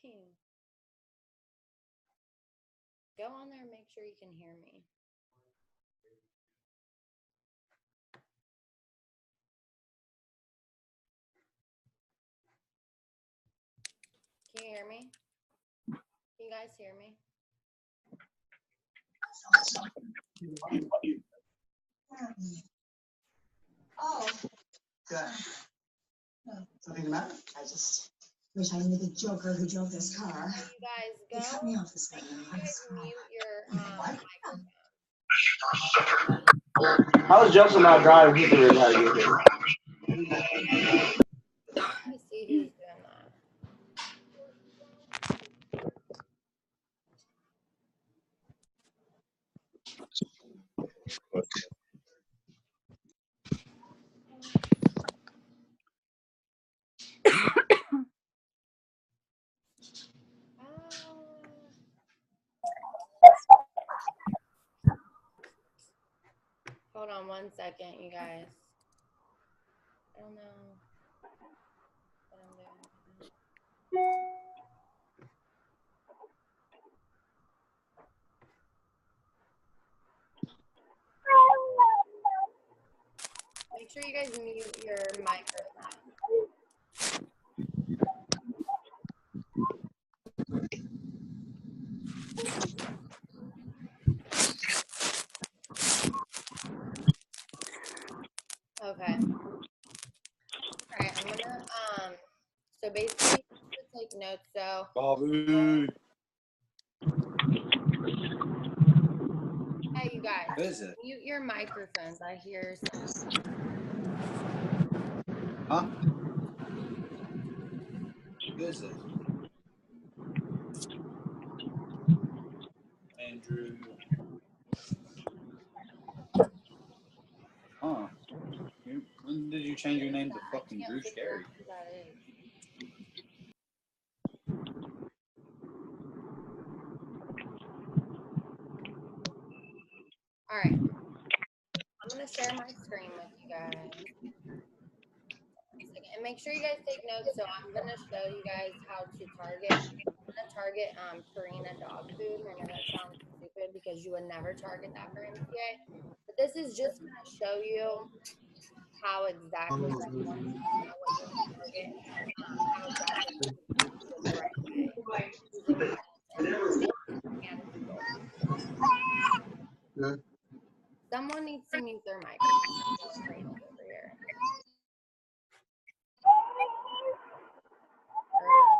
Dang. Go on there and make sure you can hear me. Can you hear me? Can you guys hear me? Oh. Good. Something the matter? I just wish I knew the joker who drove this car. You guys He go. cut me off this Make morning. sure you guys mute your microphone. How is Justin not driving? He can really how to get here. Let me see who's doing that. Hold on 1 second, you guys. I don't know what I'm doing. Make sure you guys mute your microphone. Okay. All right, I'm gonna so basically take notes. So Bobby. hey, you guys, What is it? mute your microphones. I hear some. Huh? What is it? Andrew. Huh. When did you change your name to fucking Drew Scary? All right. I'm gonna share my screen with you guys. And make sure you guys take notes. So I'm gonna show you guys how to target. I'm gonna target Purina dog food. And I know that sounds stupid because you would never target that for MCA. But this is just gonna show you how exactly you want to know what you want to target, how exactly you can do it the right way. Someone needs to mute their microphone over here.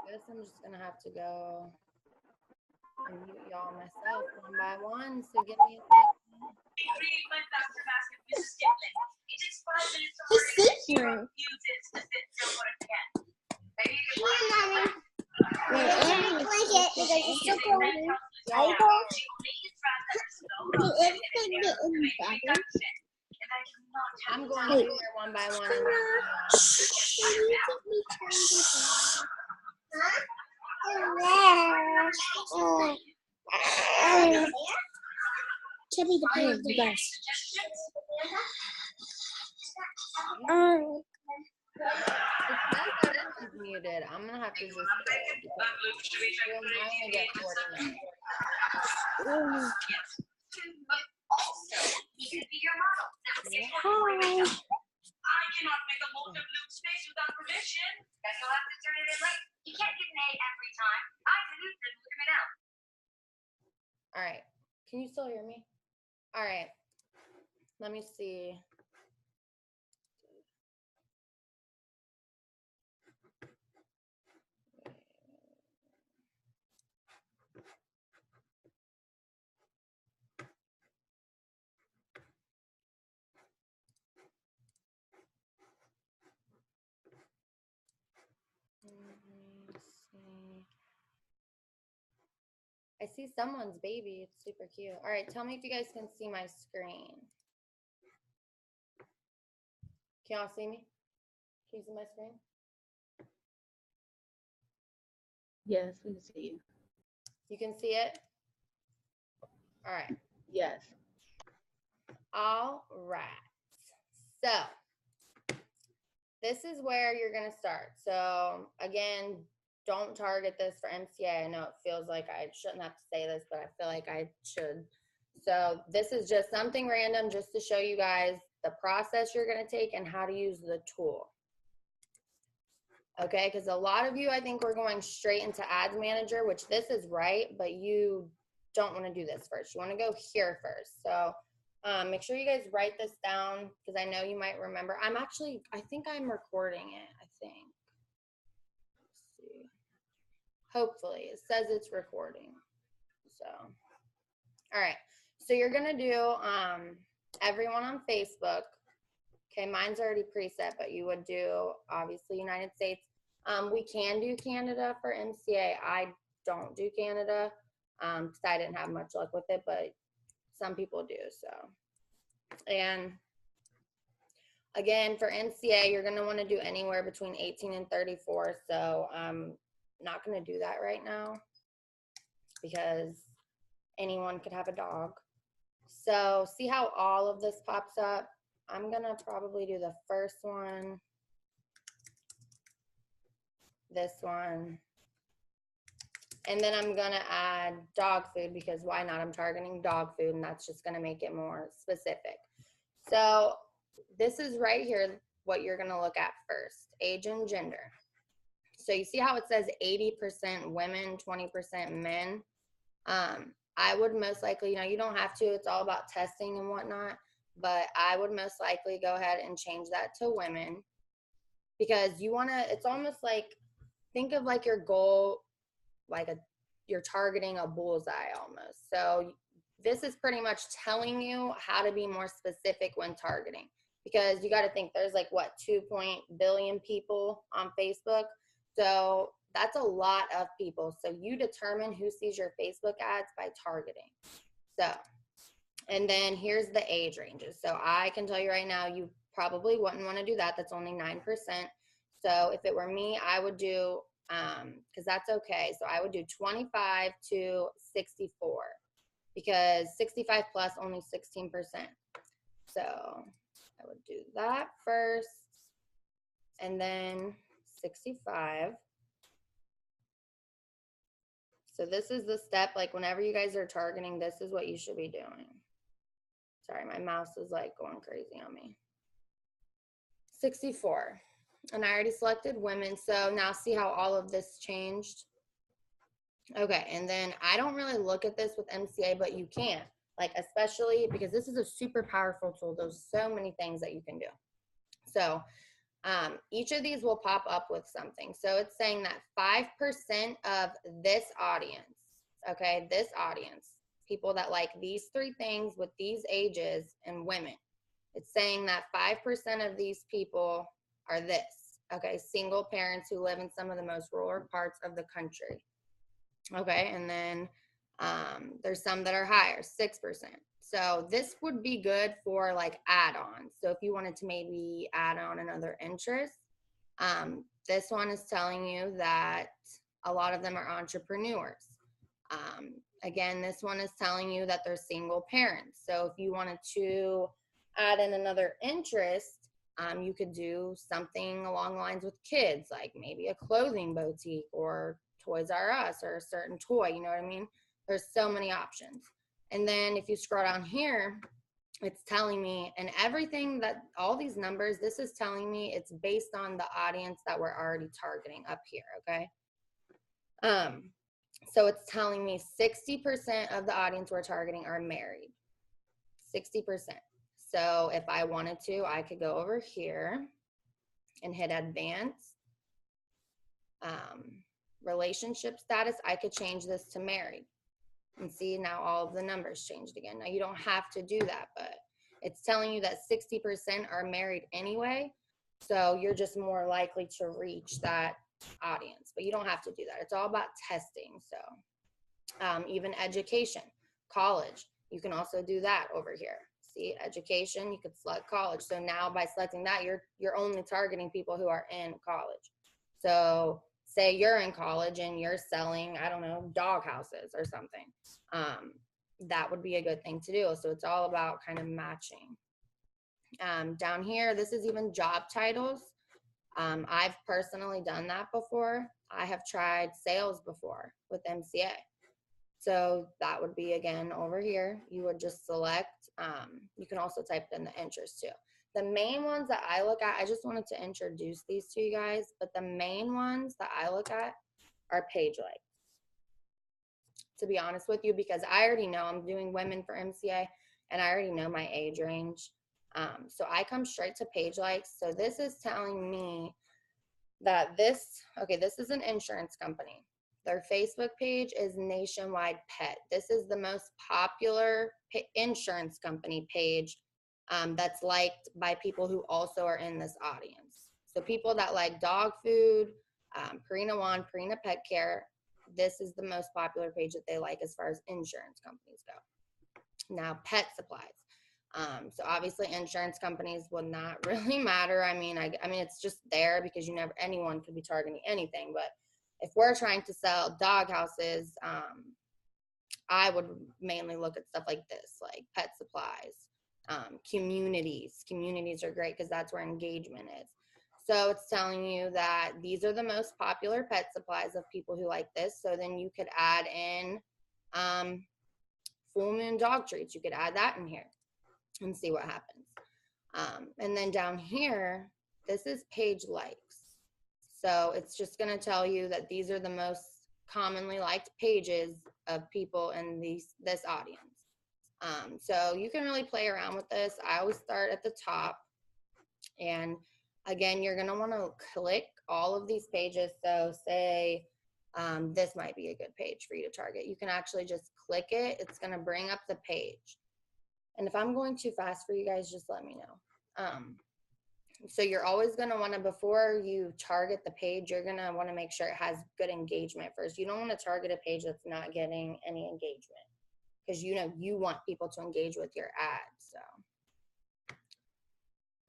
I guess I'm just gonna have to go and mute y'all myself one by one. So give me a second. He's here. Blanket because it's so cold. I'm going through here one by one. Chubby the pig, you guys. It's muted. I'm gonna have to just I only get 40 minutes. I cannot make a mold of loot space without permission. Guess you'll have to turn it in late. You can't get an A every time. I didn't look at it out. All right. Can you still hear me? All right. Let me see. I see someone's baby. It's super cute. All right, tell me if you guys can see my screen. Can y'all see me? Can you see my screen? Yes, we can see you. You can see it? All right. Yes. All right. So this is where you're going to start. So again, don't target this for MCA. I know it feels like I shouldn't have to say this, but I feel like I should. So this is just something random just to show you guys the process you're going to take and how to use the tool. Okay, because a lot of you, I think, we're going straight into Ads Manager, which this is right, but you don't want to do this first. You want to go here first. So make sure you guys write this down because I know you might remember. I think I'm recording it, I think. Let's see. Hopefully, it says it's recording. So, all right. So you're going to do everyone on Facebook. Okay, mine's already preset, but you would do, obviously, United States. We can do Canada for MCA. I don't do Canada because I didn't have much luck with it, but some people do, so. And again, for MCA, you're going to want to do anywhere between 18 and 34, so I'm not going to do that right now because anyone could have a dog. So see how all of this pops up? I'm going to probably do the first one, this one, and then I'm going to add dog food because why not? I'm targeting dog food, and that's just going to make it more specific. So this is right here what you're going to look at first, age and gender. So you see how it says 80% women, 20% men? I would most likely, you don't have to. It's all about testing and whatnot. But I would most likely go ahead and change that to women because you want to, it's almost like, think of like your goal, like you're targeting a bullseye almost. So this is pretty much telling you how to be more specific when targeting because you got to think there's like what, 2 billion people on Facebook. So that's a lot of people. So you determine who sees your Facebook ads by targeting. So, and then here's the age ranges. So I can tell you right now, you probably wouldn't want to do that. That's only 9%. So if it were me, I would do, because that's okay. So I would do 25 to 64 because 65 plus only 16%. So I would do that first and then 65. So this is the step, like whenever you guys are targeting, this is what you should be doing. Sorry, my mouse is like going crazy on me. 64. And I already selected women. So now see how all of this changed? Okay, and then I don't really look at this with MCA, but you can. Like especially because this is a super powerful tool. There's so many things that you can do. So each of these will pop up with something. So it's saying that 5% of this audience, okay, this audience, people that like these 3 things with these ages and women, it's saying that 5% of these people are this, okay, single parents who live in some of the most rural parts of the country. Okay, and then there's some that are higher, 6%. So this would be good for like add-ons. So if you wanted to maybe add on another interest, this one is telling you that a lot of them are entrepreneurs. Again, this one is telling you that they're single parents. So if you wanted to add in another interest, you could do something along the lines with kids, like maybe a clothing boutique or Toys R Us or a certain toy, you know what I mean? There's so many options. And then if you scroll down here, it's telling me, and everything that, all these numbers, this is telling me it's based on the audience that we're already targeting up here, okay? So it's telling me 60% of the audience we're targeting are married, 60%. So if I wanted to, I could go over here and hit advanced. Relationship status, I could change this to married. And see, now all of the numbers changed again. Now you don't have to do that, but it's telling you that 60% are married anyway. So you're just more likely to reach that audience, but you don't have to do that. It's all about testing. So even education, college, you can also do that over here. See, education, you could select college. So now by selecting that, you're only targeting people who are in college. So say you're in college and you're selling, I don't know, dog houses or something. That would be a good thing to do. So it's all about kind of matching. Down here, this is even job titles. I've personally done that before. I have tried sales before with MCA. So that would be, again, over here. You would just select, you can also type in the interest too. The main ones that I look at, I just wanted to introduce these to you guys, but the main ones that I look at are page likes, to be honest with you, because I already know I'm doing women for MCA and I already know my age range. So I come straight to page likes. So this is telling me that this is an insurance company. Their Facebook page is Nationwide Pet. This is the most popular insurance company page that's liked by people who also are in this audience. So people that like dog food, Purina One, Purina Pet Care, this is the most popular page that they like as far as insurance companies go. Now, pet supplies. So obviously insurance companies will not really matter. I mean, it's just there because anyone could be targeting anything. But if we're trying to sell dog houses, I would mainly look at stuff like this, like pet supplies, communities. Communities are great because that's where engagement is. So it's telling you that these are the most popular pet supplies of people who like this. So then you could add in full moon dog treats. You could add that in here and see what happens. And then down here, this is page likes. So it's just going to tell you that these are the most commonly liked pages of people in this audience. So you can really play around with this. I always start at the top. And again, you're going to want to click all of these pages. So say this might be a good page for you to target. You can actually just click it. It's going to bring up the page. And if I'm going too fast for you guys, just let me know. So you're always going to want to, before you target the page, you're going to want to make sure it has good engagement first. You don't want to target a page that's not getting any engagement because you want people to engage with your ad. So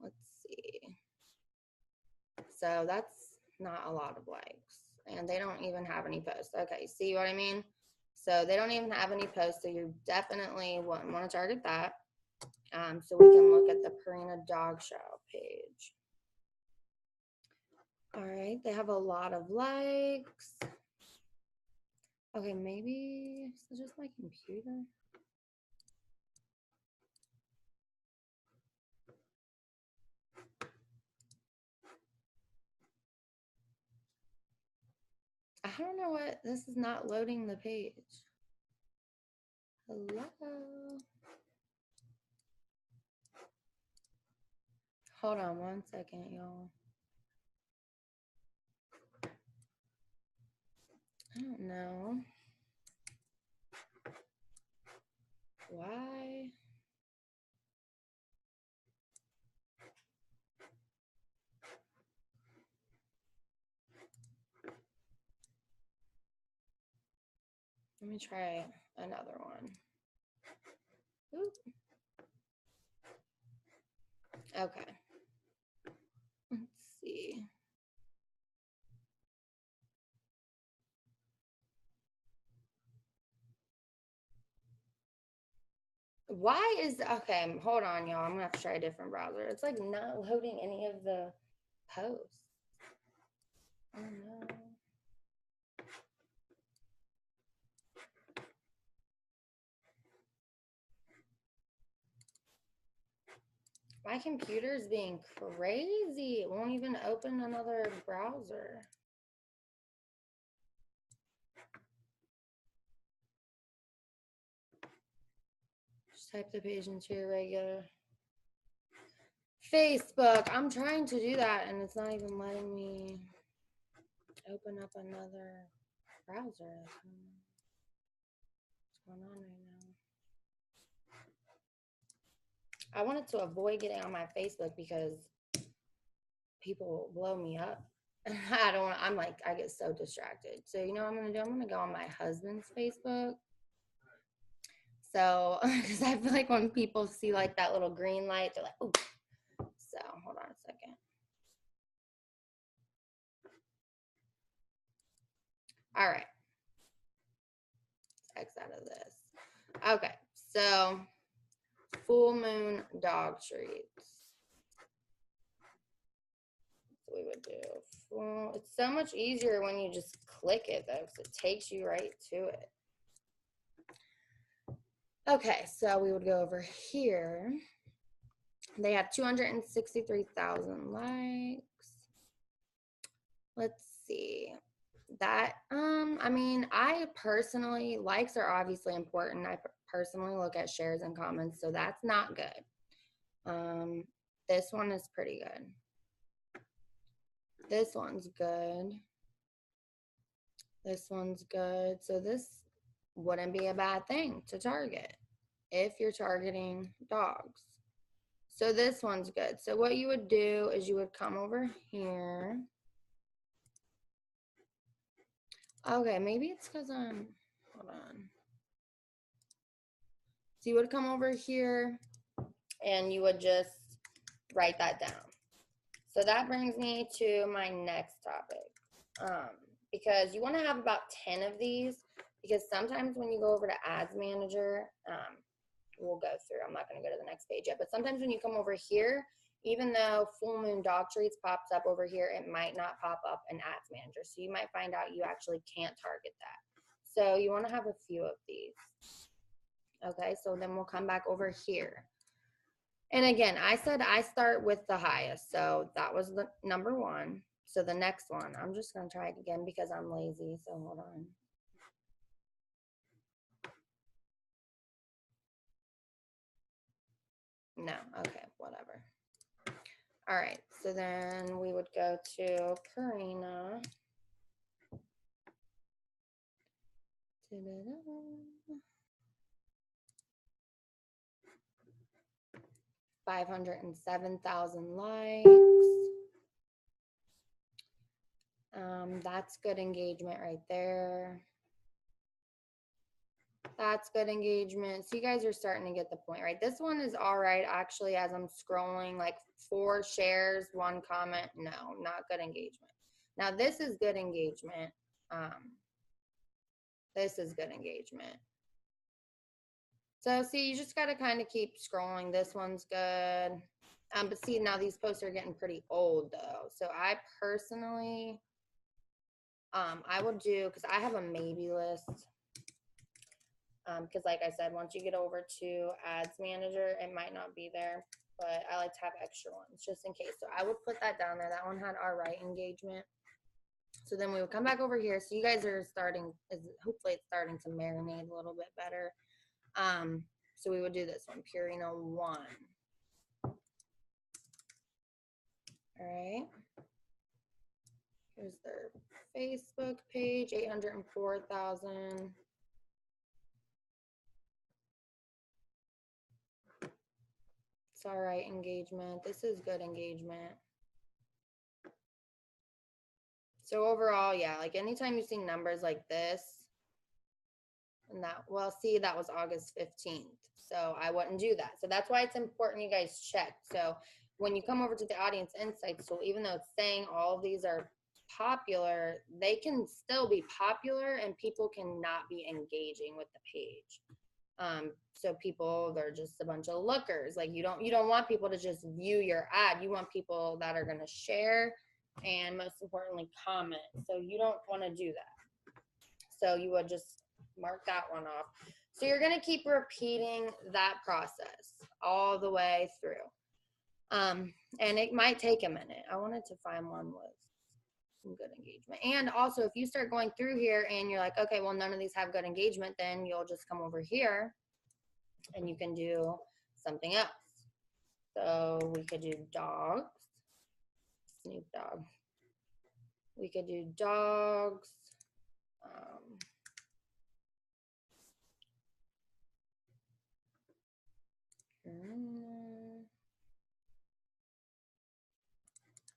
let's see. So that's not a lot of likes, and they don't even have any posts. Okay, see what I mean? So they don't even have any posts, so you definitely want to target that. So we can look at the Purina Dog Show page. All right, they have a lot of likes. Okay, maybe it's just my computer. I don't know what, this is not loading the page. Hello? Hold on 1 second, y'all. I don't know. Why? Let me try another one. Oop. Okay. Let's see. Why is, okay, hold on, y'all. I'm gonna have to try a different browser. It's like not loading any of the posts. Oh no. My computer's being crazy. It won't even open another browser. Just type the page into your regular Facebook. I'm trying to do that and it's not even letting me open up another browser. What's going on right now? I wanted to avoid getting on my Facebook because people blow me up. I get so distracted. So you know what I'm gonna do? I'm gonna go on my husband's Facebook. So, because I feel like when people see like that little green light, they're like, oh. So hold on a second. All right. Let's X out of this. Okay, so full moon dog treats. So we would do Well, it's so much easier when you just click it though, because it takes you right to it. Okay, so we would go over here. They have 263,000 likes. Let's see. That, I mean, I personally, likes are obviously important. I personally look at shares and comments, so that's not good. This one is pretty good. This one's good. This one's good. So this wouldn't be a bad thing to target if you're targeting dogs. So this one's good. So what you would do is you would come over here. Okay, maybe it's because I'm, hold on. So you would come over here and you would just write that down. So that brings me to my next topic. Because you want to have about 10 of these, because sometimes when you go over to Ads Manager, we'll go through, I'm not going to go to the next page yet, but sometimes when you come over here, even though Full Moon Dog Treats pops up over here, it might not pop up in Ads Manager. So you might find out you actually can't target that. So you want to have a few of these. Okay, so then we'll come back over here. And again, I said I start with the highest. So that was the number one. So the next one, I'm just going to try it again because I'm lazy. So hold on. No, okay, whatever. All right, so then we would go to Purina. 507,000 likes. That's good engagement right there. That's good engagement. So you guys are starting to get the point, right? This one is all right, actually, as I'm scrolling, like 4 shares, 1 comment. No, not good engagement. Now, this is good engagement. This is good engagement. So, see, you just got to kind of keep scrolling. This one's good. But see, now these posts are getting pretty old, though. So I personally, I would do, because I have a maybe list. Because like I said, once you get over to Ads Manager, it might not be there, but I like to have extra ones just in case. So I would put that down there. That one had all right engagement. So then we would come back over here. So you guys are starting, hopefully it's starting to marinate a little bit better. So we would do this one, Purina 1. All right. Here's their Facebook page, 804,000. It's all right engagement. This is good engagement. So overall, yeah, like anytime you see numbers like this, and that, well, see, that was August 15th. So I wouldn't do that. So that's why it's important you guys check. So when you come over to the audience insights tool, even though it's saying all of these are popular, they can still be popular and people cannot be engaging with the page. So people, they're just a bunch of lookers. Like you don't want people to just view your ad. You want people that are going to share and most importantly comment. So you don't want to do that. So you would just mark that one off. So you're going to keep repeating that process all the way through. And it might take a minute. I wanted to find one with some good engagement. And also, if you start going through here and you're like, okay, well, none of these have good engagement, then you'll just come over here and you can do something else. So we could do dogs. Snoop Dogg. We could do dogs.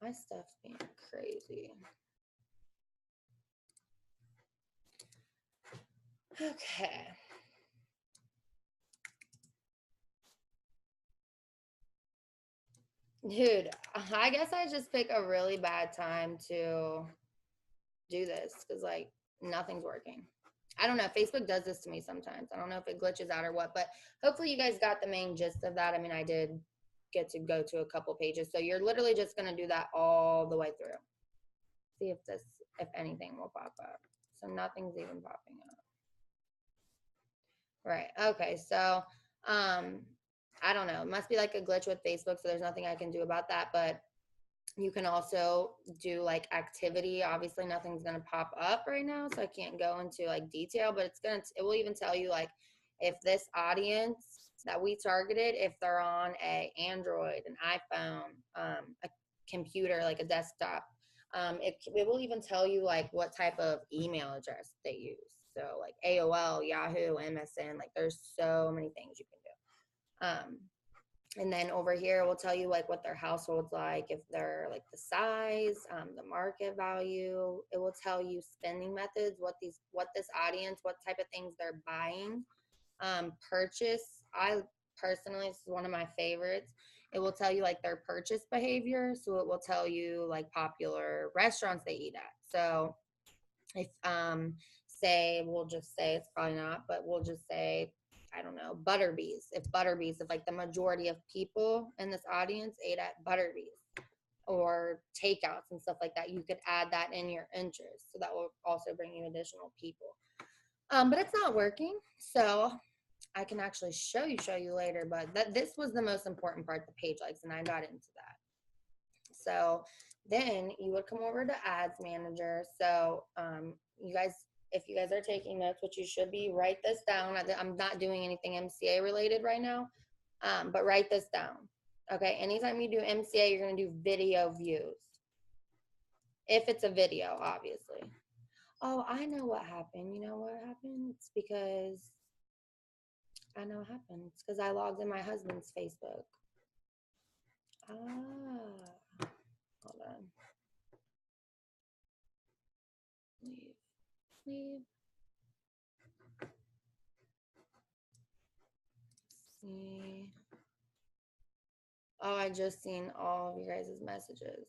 My stuff's being crazy. Okay. Dude, I guess I just pick a really bad time to do this because like nothing's working. I don't know. Facebook does this to me sometimes. I don't know if it glitches out or what, but hopefully you guys got the main gist of that. I mean, I did get to go to a couple pages. So you're literally just going to do that all the way through. see if anything will pop up. So nothing's even popping up. Right. Okay. So, I don't know. It must be like a glitch with Facebook. So there's nothing I can do about that. But you can also do like activity. Obviously, nothing's going to pop up right now. So I can't go into like detail, but it will even tell you like if this audience that we targeted, if they're on a Android, an iPhone, a computer, like a desktop, it will even tell you like what type of email address they use. So like AOL, Yahoo, MSN, like there's so many things you can do. And then over here, it will tell you like what their household's like, if they're like the size, the market value. It will tell you spending methods, what this audience, what type of things they're buying. Purchase. I personally, this is one of my favorites. It will tell you like their purchase behavior. So it will tell you like popular restaurants they eat at. So if we'll just say it's probably not, but we'll just say, I don't know, Butterbees. If like the majority of people in this audience ate at Butterbees or takeouts and stuff like that, you could add that in your interest. So that will also bring you additional people. But it's not working. So I can actually show you later, but this was the most important part, the page likes, and I got into that. So then you would come over to Ads Manager. So you guys, if you guys are taking notes, which you should be, write this down. I'm not doing anything MCA related right now, but write this down. Okay, anytime you do MCA, you're going to do video views. If it's a video, obviously. Oh, I know what happened. You know what happened? It's because I know what happened. It's because I logged in my husband's Facebook. Hold on. Leave. See. Oh, I just seen all of you guys' messages.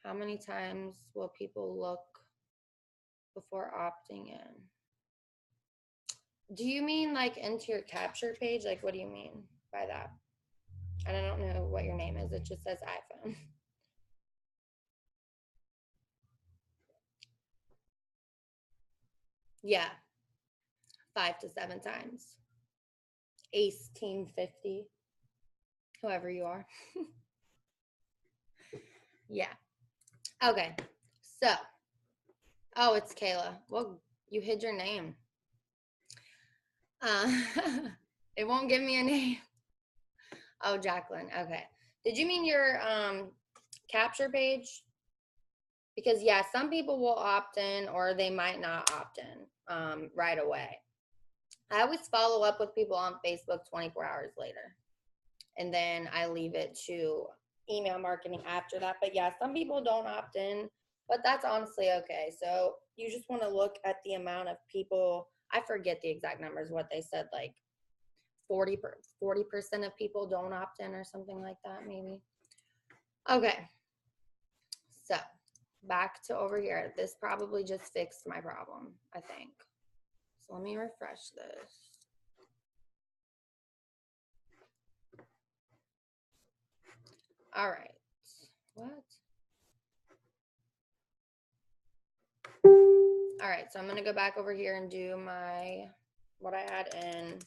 How many times will people look before opting in? Do you mean like into your capture page? Like, what do you mean by that? And I don't know what your name is. It just says iPhone. Yeah. 5 to 7 times. Ace Team 50. Whoever you are. Yeah. Okay. So. Oh, it's Kayla. Well, you hid your name. It won't give me a name. Oh, Jacqueline. Okay. Did you mean your capture page? Because yeah, some people will opt in or they might not opt in right away. I always follow up with people on Facebook 24 hours later. And then I leave it to email marketing after that. But yeah, some people don't opt in, but that's honestly okay. So you just want to look at the amount of people. I forget the exact numbers, what they said, like 40% of people don't opt in or something like that, maybe. Okay. So back to over here. This probably just fixed my problem, I think. So let me refresh this. All right. What? All right. So I'm going to go back over here and do what I had in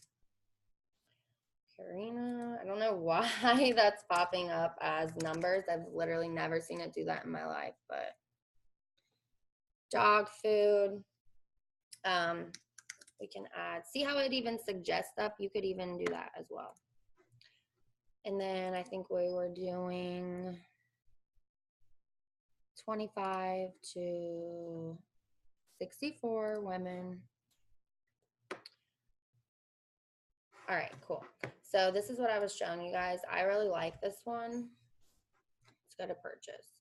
Karina. I don't know why that's popping up as numbers. I've literally never seen it do that in my life, but dog food. We can add, see how it even suggests stuff? You could even do that as well. And then I think we were doing 25 to 64 women. All right, cool. So this is what I was showing you guys. I really like this one. Let's go to purchase.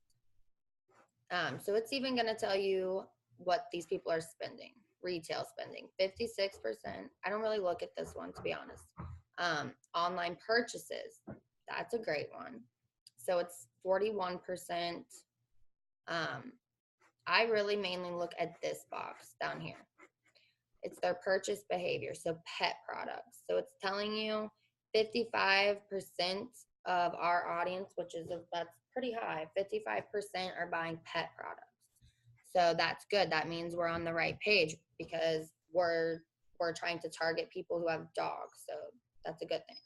So it's even going to tell you what these people are spending. Retail spending, 56%. I don't really look at this one, to be honest. Online purchases, that's a great one. So it's 41%. I really mainly look at this box down here. It's their purchase behavior, so pet products. So it's telling you 55% of our audience, that's pretty high. 55% are buying pet products. So that's good. That means we're on the right page because we're trying to target people who have dogs. So that's a good thing.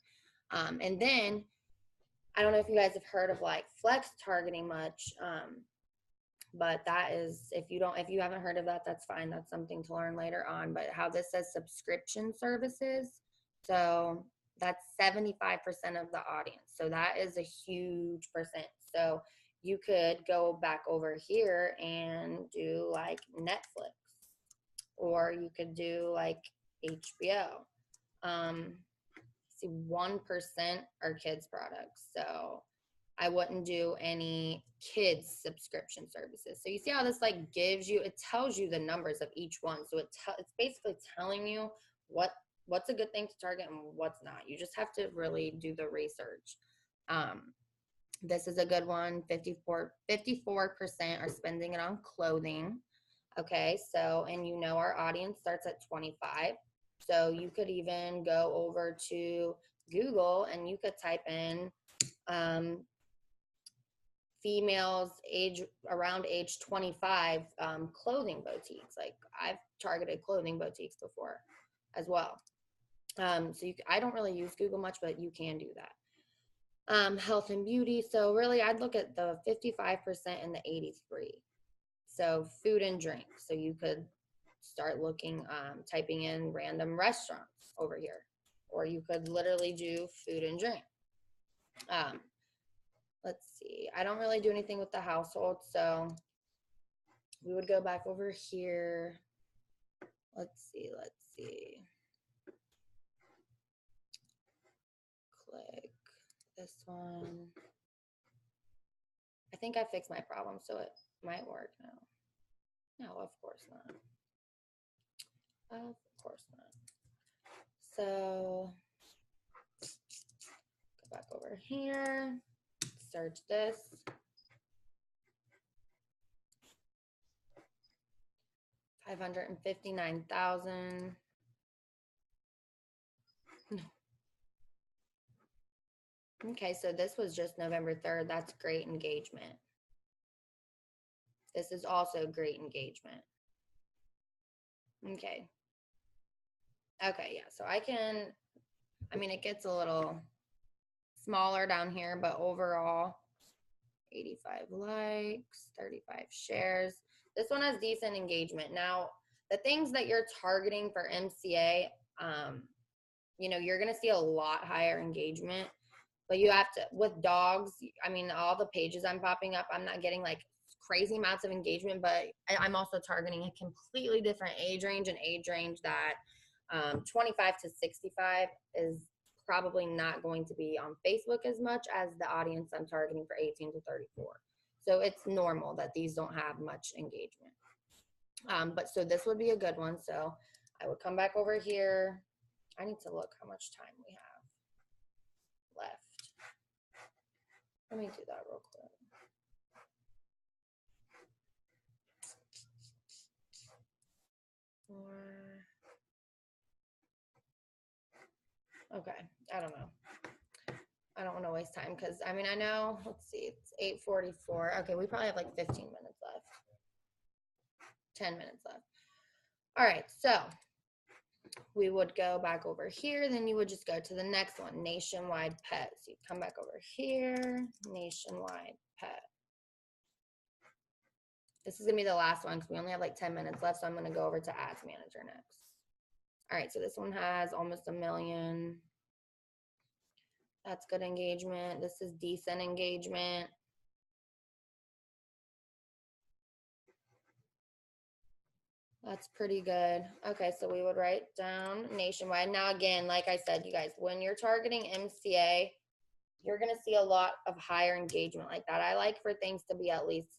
And then I don't know if you guys have heard of like flex targeting much, but that is, if you haven't heard of that, that's fine. That's something to learn later on. But how this says subscription services, so that's 75% of the audience. So that is a huge percent. So you could go back over here and do like Netflix, or you could do like HBO. See, 1% are kids products. So I wouldn't do any kids subscription services. So you see how this like gives you, it tells you the numbers of each one. So it's basically telling you what's a good thing to target and what's not. You just have to really do the research. This is a good one. 54% are spending it on clothing. Okay, so, and you know our audience starts at 25. So you could even go over to Google and you could type in females around age 25 clothing boutiques. Like I've targeted clothing boutiques before as well. So I don't really use Google much, but you can do that. Health and beauty. So really I'd look at the 55% and the 83. So food and drink. So you could start looking, typing in random restaurants over here, or you could literally do food and drink. Let's see. I don't really do anything with the household, so we would go back over here. Let's see. Click this one. I think I fixed my problem, so it might work now. No, of course not. Of course not. So go back over here, search this. $559,000. No. Okay, so this was just November 3rd. That's great engagement. This is also great engagement. Okay. Okay, yeah, so it gets a little smaller down here, but overall, 85 likes, 35 shares. This one has decent engagement. Now, the things that you're targeting for MCA, you're going to see a lot higher engagement, but you have to, with dogs, all the pages I'm popping up, I'm not getting like crazy amounts of engagement, but I'm also targeting a completely different age range, that 25 to 65 is probably not going to be on Facebook as much as the audience I'm targeting for 18 to 34. So it's normal that these don't have much engagement. But so this would be a good one. So I would come back over here. I need to look how much time we have left. Let me do that real quick. Okay, I don't know. I don't want to waste time because I know, let's see, it's 8:44. Okay, we probably have like 15 minutes left. 10 minutes left. All right, so we would go back over here, then you would just go to the next one, Nationwide Pet. So you come back over here, Nationwide Pet. This is gonna be the last one because we only have like 10 minutes left, so I'm gonna go over to Ads Manager next. All right, so this one has almost 1 million. That's good engagement. This is decent engagement. That's pretty good. Okay, so we would write down Nationwide. Now, again, like I said, you guys, when you're targeting MCA, you're going to see a lot of higher engagement like that. I like for things to be at least,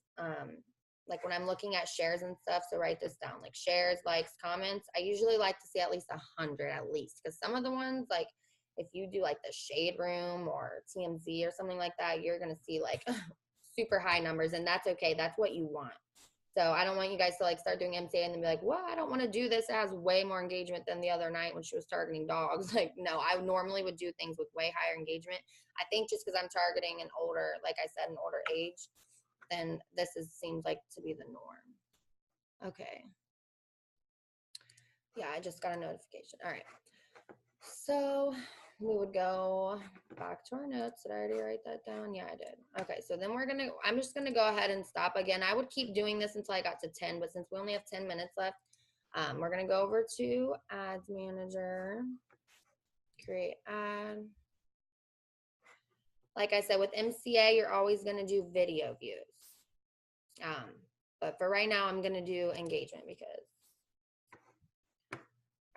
like when I'm looking at shares and stuff, so write this down, like shares, likes, comments. I usually like to see at least 100 at least, because some of the ones, like if you do like the Shade Room or TMZ or something like that, you're going to see like super high numbers, and that's okay. That's what you want. So I don't want you guys to like start doing MCA and then be like, well, I don't want to do this. It has way more engagement than the other night when she was targeting dogs. Like, no, I normally would do things with way higher engagement. I think just because I'm targeting an older, like I said, an older age, then seems like to be the norm. Okay. Yeah, I just got a notification. All right. So we would go back to our notes. Did I already write that down? Yeah, I did. Okay, so then I'm just gonna go ahead and stop again. I would keep doing this until I got to 10, but since we only have 10 minutes left, we're gonna go over to Ads Manager, create ad. Like I said, with MCA, you're always gonna do video views. But for right now, I'm gonna do engagement because,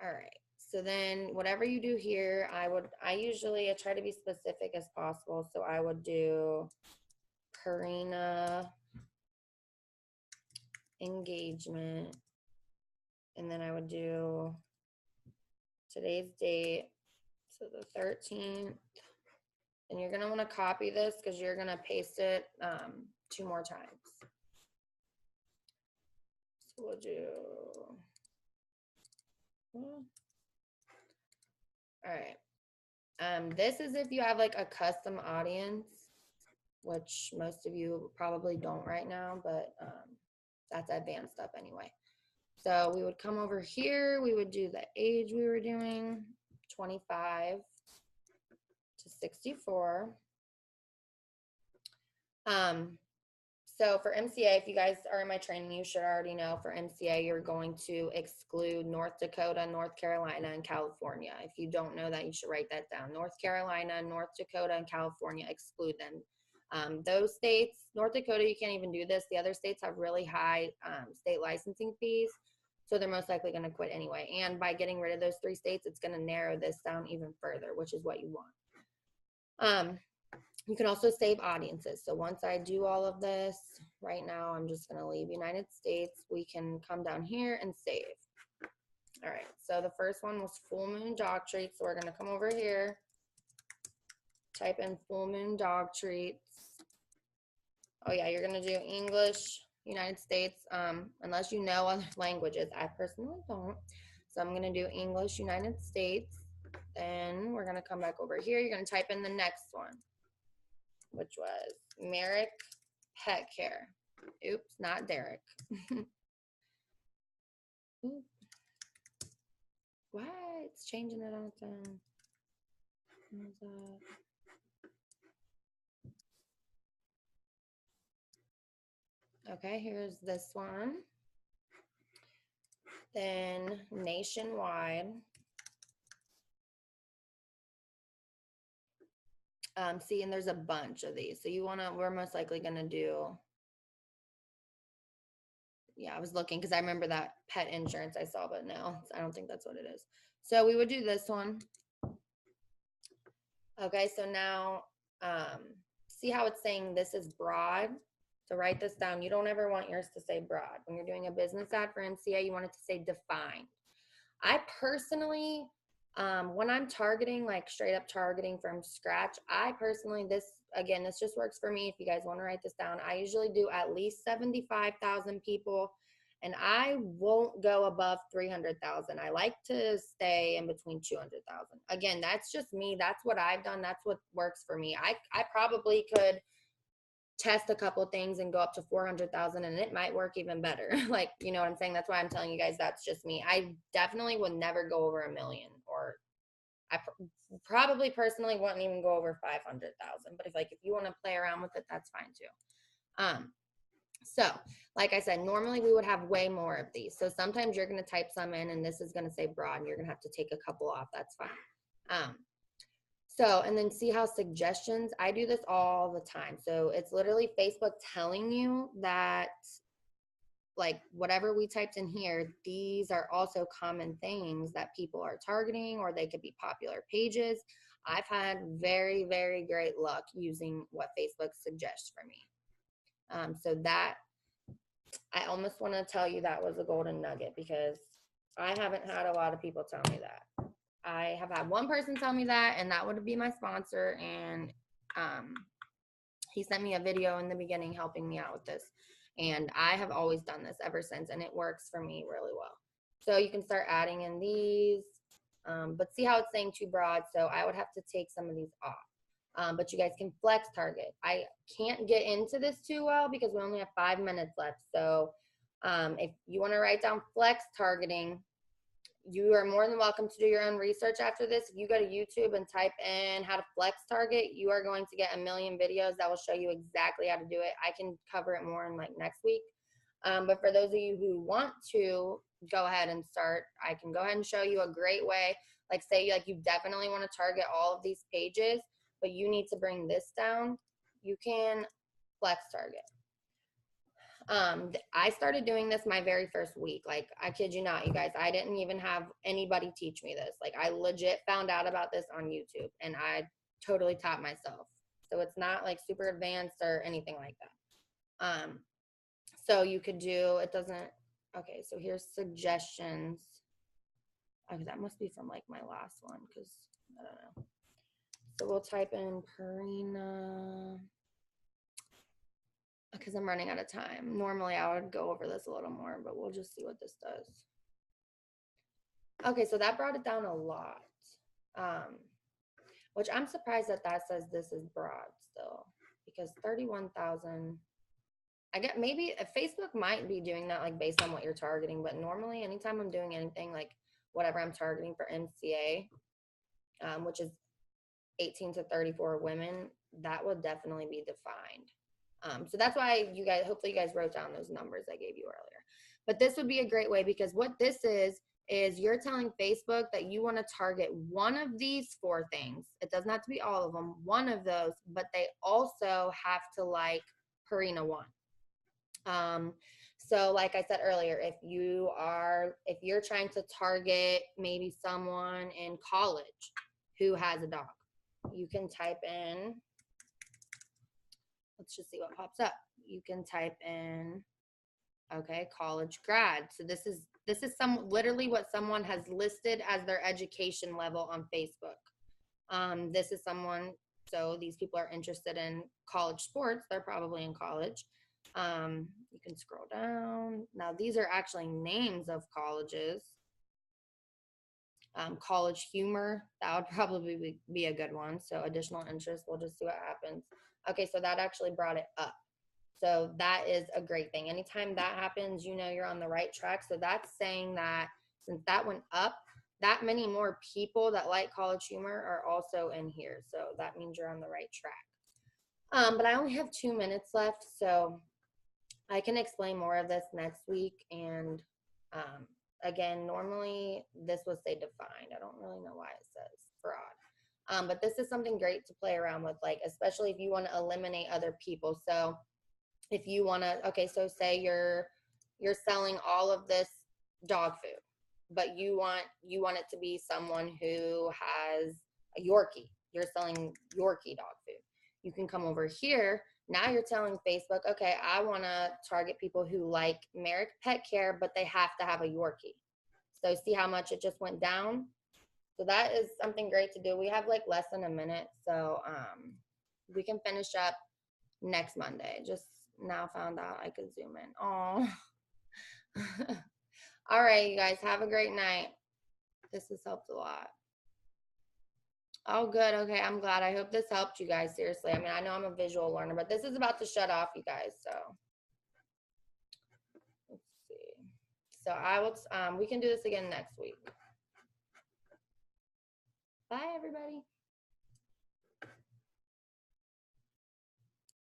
all right. So then whatever you do here, I try to be specific as possible. So I would do Karina engagement. And then I would do today's date. So the 13th. And you're going to want to copy this because you're going to paste it 2 more times. So we'll do. All right. This is if you have like a custom audience, which most of you probably don't right now, but that's advanced stuff anyway. So we would come over here. We would do the age we were doing, 25 to 64. So for MCA, if you guys are in my training, you should already know for MCA, you're going to exclude North Dakota, North Carolina, and California. If you don't know that, you should write that down. North Carolina, North Dakota, and California, exclude them. Those states, North Dakota, you can't even do this. The other states have really high state licensing fees, so they're most likely going to quit anyway. And by getting rid of those 3 states, it's going to narrow this down even further, which is what you want. You can also save audiences. So once I do all of this, right now, I'm just going to leave United States. We can come down here and save. All right. So the first one was full moon dog treats. So we're going to come over here, type in full moon dog treats. Oh yeah, you're going to do English, United States, unless you know other languages. I personally don't. So I'm going to do English, United States. Then we're going to come back over here. You're going to type in the next one, which was Merrick Pet Care. Oops, not Derek. Why? It's changing it on its own. Okay, here's this one. Then nationwide. See, and there's a bunch of these. So we're most likely gonna do, yeah, I was looking because I remember that pet insurance I saw, but no, I don't think that's what it is. So we would do this one. Okay, so now, see how it's saying this is broad? So write this down. You don't ever want yours to say broad. When you're doing a business ad for MCA, you want it to say defined. I personally, when I'm targeting, like straight up targeting from scratch, I personally, this just works for me. If you guys want to write this down, I usually do at least 75,000 people, and I won't go above 300,000. I like to stay in between 200,000. Again, that's just me. That's what I've done. That's what works for me. I probably could test a couple things and go up to 400,000 and it might work even better. Like, you know what I'm saying? That's why I'm telling you guys, that's just me. I definitely would never go over 1 million, or I probably personally wouldn't even go over 500,000. But if you want to play around with it, that's fine too. So like I said, normally we would have way more of these. So sometimes you're going to type some in and this is going to say broad and you're going to have to take a couple off. That's fine. So, and then see how suggestions, I do this all the time. So it's literally Facebook telling you that like whatever we typed in here, these are also common things that people are targeting, or they could be popular pages. I've had very, very great luck using what Facebook suggests for me. So that, I almost want to tell you that was a golden nugget, because I haven't had a lot of people tell me that. I have had one person tell me that, and that would be my sponsor, and he sent me a video in the beginning helping me out with this. And I have always done this ever since, and it works for me really well. So you can start adding in these, but see how it's saying too broad. So I would have to take some of these off. But you guys can flex target. I can't get into this too well because we only have 5 minutes left. So if you want to write down flex targeting, you are more than welcome to do your own research after this. If you go to YouTube and type in how to flex target, you are going to get a million videos that will show you exactly how to do it. I can cover it more in like next week. But for those of you who want to go ahead and start, I can go ahead and show you a great way. Like say like you definitely want to target all of these pages, but you need to bring this down. You can flex target. I started doing this my very first week. Like, I kid you not, you guys, I didn't even have anybody teach me this. Like, I legit found out about this on YouTube and I totally taught myself. So it's not like super advanced or anything like that. So you could do, it doesn't, okay, so here's suggestions. Okay, that must be from like my last one because I don't know. So we'll type in Purina, because I'm running out of time. Normally I would go over this a little more, but we'll just see what this does. Okay, so that brought it down a lot, which I'm surprised that that says this is broad still, because 31,000, I get maybe Facebook might be doing that like based on what you're targeting, but normally anytime I'm doing anything like whatever I'm targeting for MCA, which is 18 to 34 women, that would definitely be defined. So that's why you guys, hopefully you guys wrote down those numbers I gave you earlier. But this would be a great way, because what this is you're telling Facebook that you want to target one of these 4 things. It doesn't have to be all of them, one of those, but they also have to like Purina 1. So like I said earlier, if you're trying to target maybe someone in college who has a dog, you can type in, let's just see what pops up. You can type in, okay, college grad. So this is literally what someone has listed as their education level on Facebook. This is someone, so these people are interested in college sports. They're probably in college. You can scroll down. Now these are actually names of colleges. College humor, that would probably be a good one. So additional interest, we'll just see what happens. Okay, so that actually brought it up. So that is a great thing. Anytime that happens, you know you're on the right track. So that's saying that since that went up, that many more people that like college humor are also in here. So that means you're on the right track. But I only have 2 minutes left, so I can explain more of this next week. And again, normally this would say defined. I don't really know why it says broad. But this is something great to play around with, like especially if you want to eliminate other people. So if you want to, okay, so say you're selling all of this dog food, but you want it to be someone who has a Yorkie. You're selling Yorkie dog food. You can come over here. Now you're telling Facebook, okay, I want to target people who like Merrick Pet Care, but they have to have a Yorkie. So see how much it just went down? So that is something great to do. We have like less than a minute, so we can finish up next Monday. Just now found out I could zoom in. Oh. All right, you guys, have a great night. This has helped a lot. Oh, good. Okay, I'm glad. I hope this helped you guys. Seriously, I mean, I know I'm a visual learner, but this is about to shut off, you guys. So let's see. So I will. We can do this again next week. Bye, everybody.